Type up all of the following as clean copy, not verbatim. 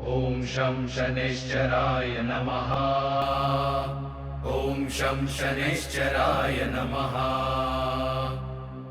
ॐ शं शनैश्चराय नमः। ॐ शं शनैश्चराय नमः।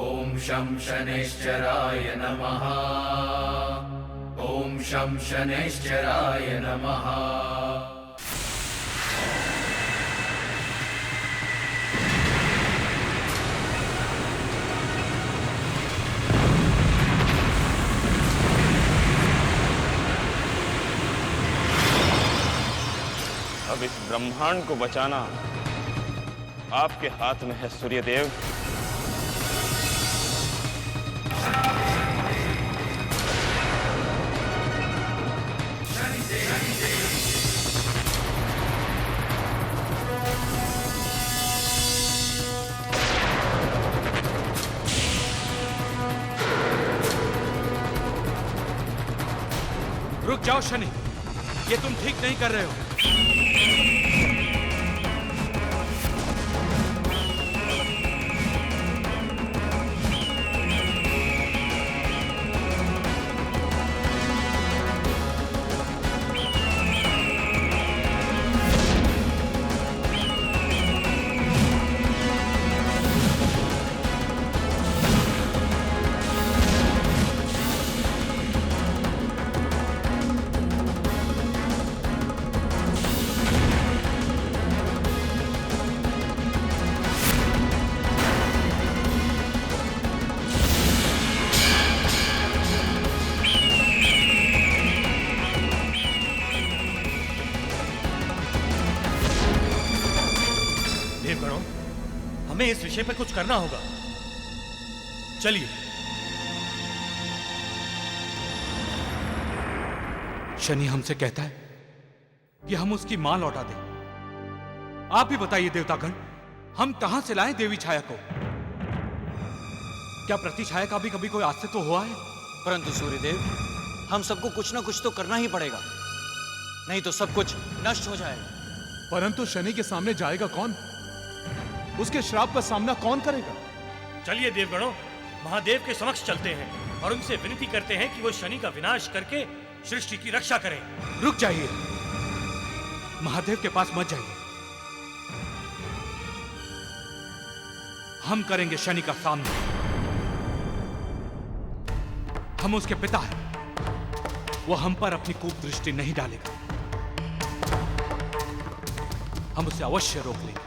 ॐ शं शनैश्चराय नमः। ॐ शं शनैश्चराय नमः। अब इस ब्रह्मांड को बचाना आपके हाथ में है सूर्यदेव। रुक जाओ शनि, ये तुम ठीक नहीं कर रहे हो। देवगणों, हमें इस विषय पर कुछ करना होगा। चलिए। शनि हमसे कहता है कि हम उसकी मां लौटा दें। आप ही बताइए देवतागण, हम कहां से लाएं देवी छाया को? क्या प्रतिछाया का भी कभी कोई आज से तो हुआ है? परंतु सूर्यदेव, हम सबको कुछ ना कुछ तो करना ही पड़ेगा, नहीं तो सब कुछ नष्ट हो जाएगा। परंतु शनि के सामने जाएगा कौन? उसके श्राप का सामना कौन करेगा? चलिए देवगणों, महादेव के समक्ष चलते हैं और उनसे विनती करते हैं कि वो शनि का विनाश करके सृष्टि की रक्षा करें। रुक जाइए, महादेव के पास मत जाइए। हम करेंगे शनि का सामना। हम उसके पिता हैं, वो हम पर अपनी कूप दृष्टि नहीं डालेगा। हम उसे अवश्य रोक लेंगे।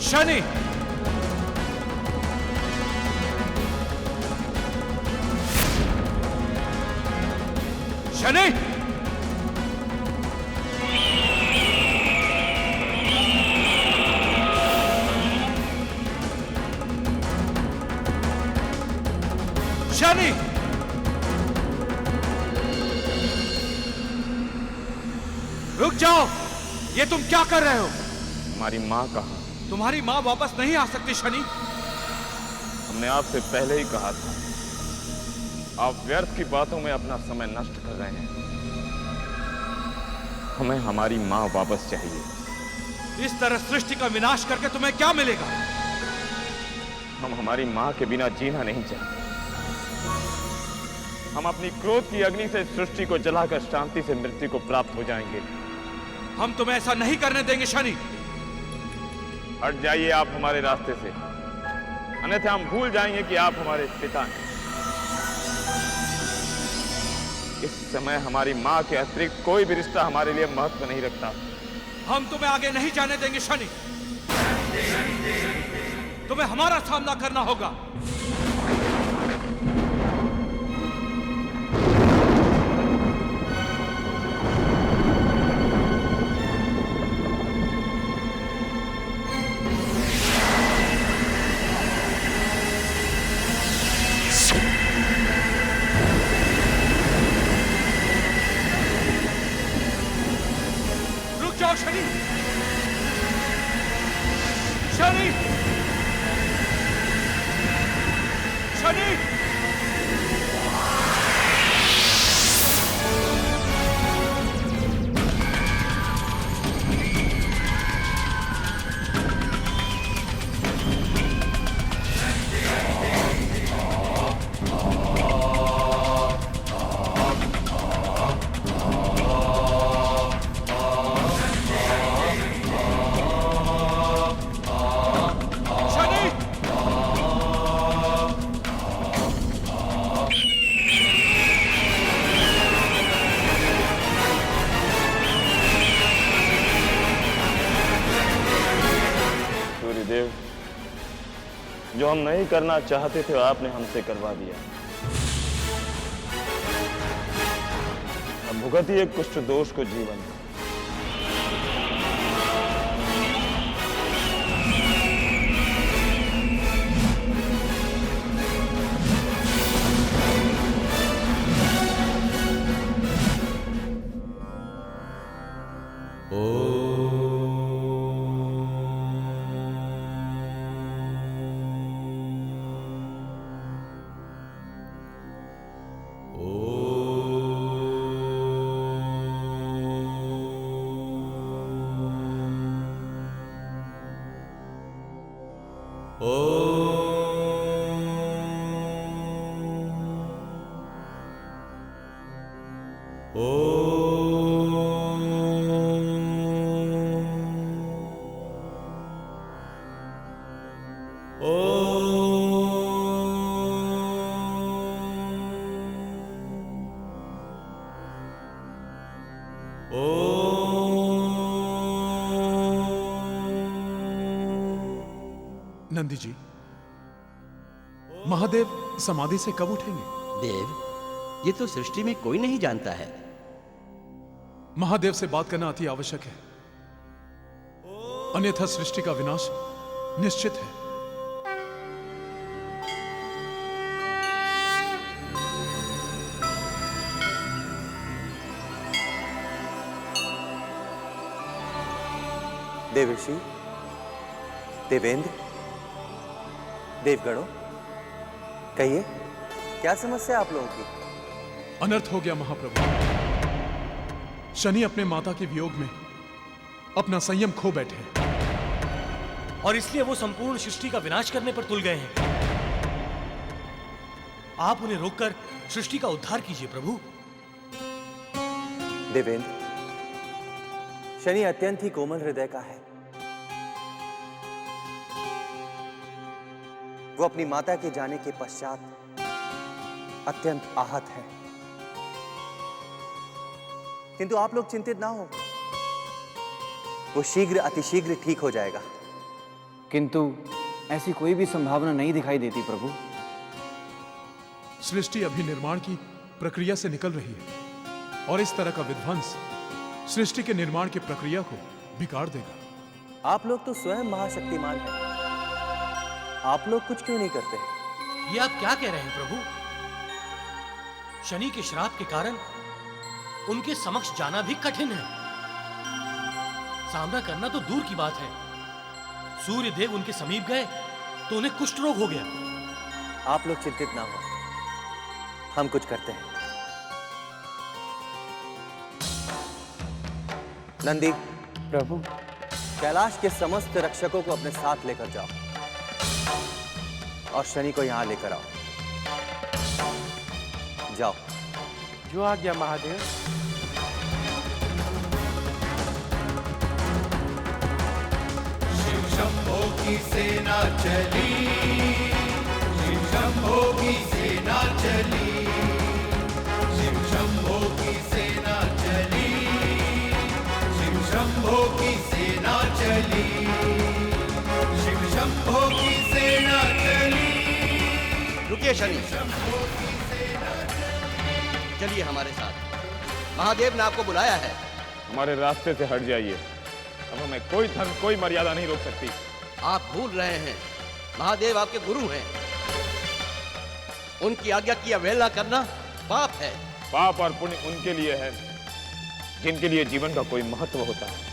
शनि, शनि, शनि, रुक जाओ। ये तुम क्या कर रहे हो? हमारी माँ कहाँ? तुम्हारी मां वापस नहीं आ सकती शनि। हमने आपसे पहले ही कहा था, आप व्यर्थ की बातों में अपना समय नष्ट कर रहे हैं। हमें हमारी माँ वापस चाहिए। इस तरह सृष्टि का विनाश करके तुम्हें क्या मिलेगा? हम हमारी माँ के बिना जीना नहीं चाहते। हम अपनी क्रोध की अग्नि से सृष्टि को जलाकर शांति से मृत्यु को प्राप्त हो जाएंगे। हम तुम्हें ऐसा नहीं करने देंगे शनि। हट जाइए आप हमारे रास्ते से, अन्यथा हम भूल जाएंगे कि आप हमारे पिता हैं। इस समय हमारी माँ के अतिरिक्त कोई भी रिश्ता हमारे लिए महत्व नहीं रखता। हम तुम्हें आगे नहीं जाने देंगे शनि। तुम्हें हमारा सामना करना होगा। शनि, शनि, शनि, जो हम नहीं करना चाहते थे आपने हमसे करवा दिया। अब भुगतिए कुष्ठ दोष को जीवन। नंदी जी, महादेव समाधि से कब उठेंगे? देव, ये तो सृष्टि में कोई नहीं जानता है। महादेव से बात करना अति आवश्यक है, अन्यथा सृष्टि का विनाश निश्चित है। देवर्षि, देवेंद्र, देवगणों, कहिए क्या समस्या आप लोगों की? अनर्थ हो गया महाप्रभु। शनि अपने माता के वियोग में अपना संयम खो बैठे हैं और इसलिए वो संपूर्ण सृष्टि का विनाश करने पर तुल गए हैं। आप उन्हें रोककर सृष्टि का उद्धार कीजिए प्रभु। देवेंद्र, शनि अत्यंत ही कोमल हृदय का है। वो अपनी माता के जाने के पश्चात अत्यंत आहत है, किंतु आप लोग चिंतित ना हो, वो शीघ्र अतिशीघ्र ठीक हो जाएगा। किंतु ऐसी कोई भी संभावना नहीं दिखाई देती प्रभु। सृष्टि अभी निर्माण की प्रक्रिया से निकल रही है और इस तरह का विध्वंस सृष्टि के निर्माण की प्रक्रिया को बिगाड़ देगा। आप लोग तो स्वयं महाशक्तिमान हैं, आप लोग कुछ क्यों नहीं करते? ये आप क्या कह रहे हैं प्रभु? शनि के श्राप के कारण उनके समक्ष जाना भी कठिन है। सामना करना तो दूर की बात है, सूर्य देव उनके समीप गए तो उन्हें कुष्ठ रोग हो गया। आप लोग चिंतित ना हो, हम कुछ करते हैं। नंदी प्रभु, कैलाश के समस्त रक्षकों को अपने साथ लेकर जाओ और शनि को यहां लेकर आओ। जाओ। जो आज्ञा महादेव। शिव शंभो की सेना चली, शिव शंभो की सेना चली, शिव शंभो की सेना चली, शिव शंभो की सेना चली, शिव शंभो की सेना चली। रुकिए शनि, चलिए हमारे साथ। महादेव ने आपको बुलाया है। हमारे रास्ते से हट जाइए। अब हमें कोई धर्म, कोई मर्यादा नहीं रोक सकती। आप भूल रहे हैं, महादेव आपके गुरु हैं। उनकी आज्ञा की अवहेलना करना पाप है। पाप और पुण्य उनके लिए है जिनके लिए जीवन का कोई महत्व होता है।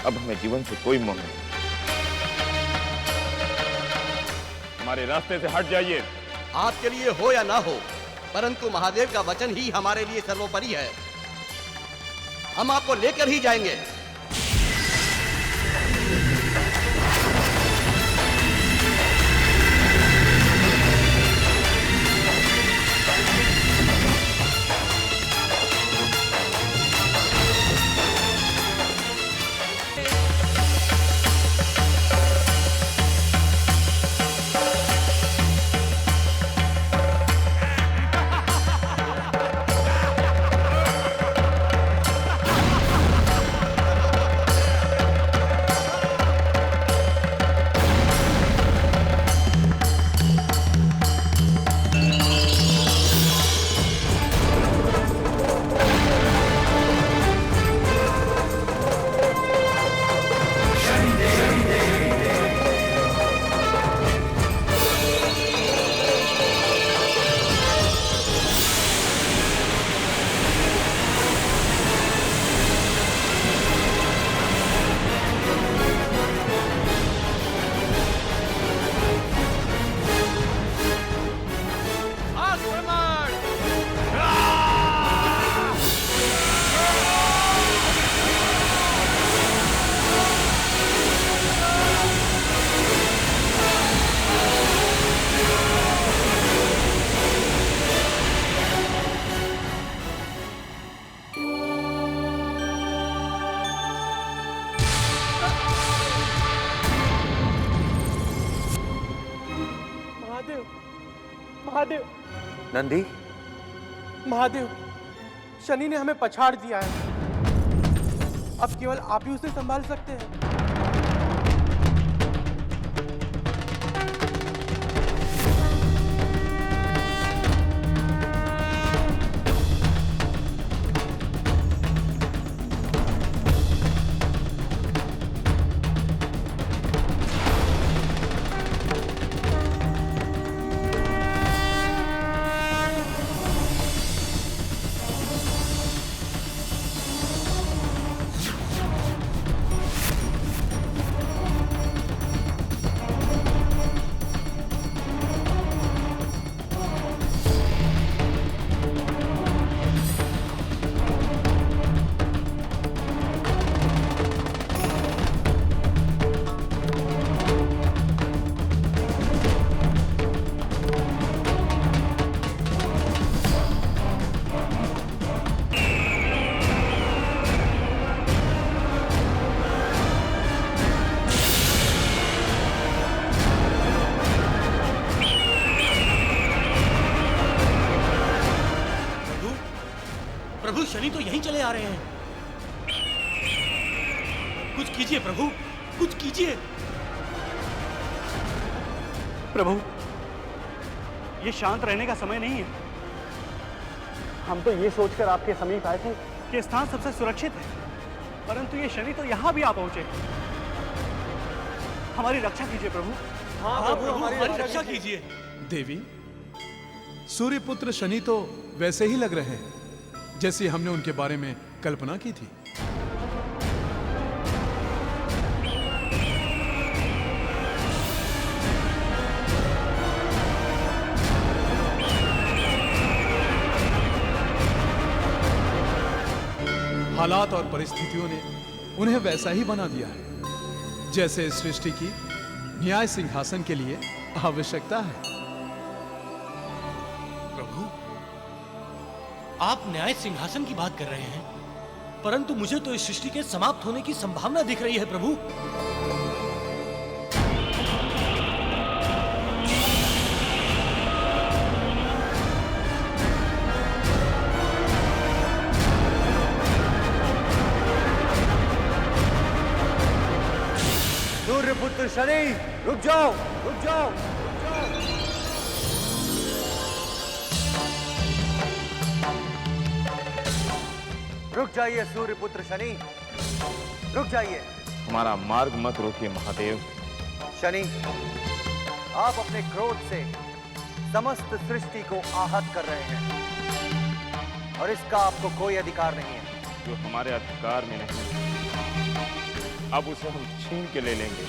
अब हमें जीवन से कोई मोह नहीं। हमारे रास्ते से हट जाइए। आपके लिए हो या ना हो, परंतु महादेव का वचन ही हमारे लिए सर्वोपरि है। हम आपको लेकर ही जाएंगे। महादेव, नंदी, महादेव, शनि ने हमें पछाड़ दिया है। अब केवल आप ही उसे संभाल सकते हैं। प्रभु, शनि तो यहीं चले आ रहे हैं। कुछ कीजिए प्रभु, कुछ कीजिए। प्रभु, ये शांत रहने का समय नहीं है। हम तो ये सोचकर आपके समीप आए थे कि स्थान सबसे सुरक्षित है, परंतु ये शनि तो यहाँ भी आ पहुंचे। हमारी रक्षा कीजिए प्रभु। हाँ प्रभु, हमारी रक्षा कीजिए। देवी, सूर्यपुत्र शनि तो वैसे ही लग रहे हैं जैसे हमने उनके बारे में कल्पना की थी। हालात और परिस्थितियों ने उन्हें वैसा ही बना दिया है जैसे इस सृष्टि की न्याय सिंहासन के लिए आवश्यकता है। आप न्याय सिंहासन की बात कर रहे हैं, परंतु मुझे तो इस सृष्टि के समाप्त होने की संभावना दिख रही है प्रभु। सूर्यपुत्र शनि, रुक जाओ, रुक जाओ। रुक जाइए सूर्यपुत्र शनि, रुक जाइए। हमारा मार्ग मत रोकिए महादेव। शनि, आप अपने क्रोध से समस्त सृष्टि को आहत कर रहे हैं और इसका आपको कोई अधिकार नहीं है। जो हमारे अधिकार में नहीं, अब उसे हम छीन के ले लेंगे।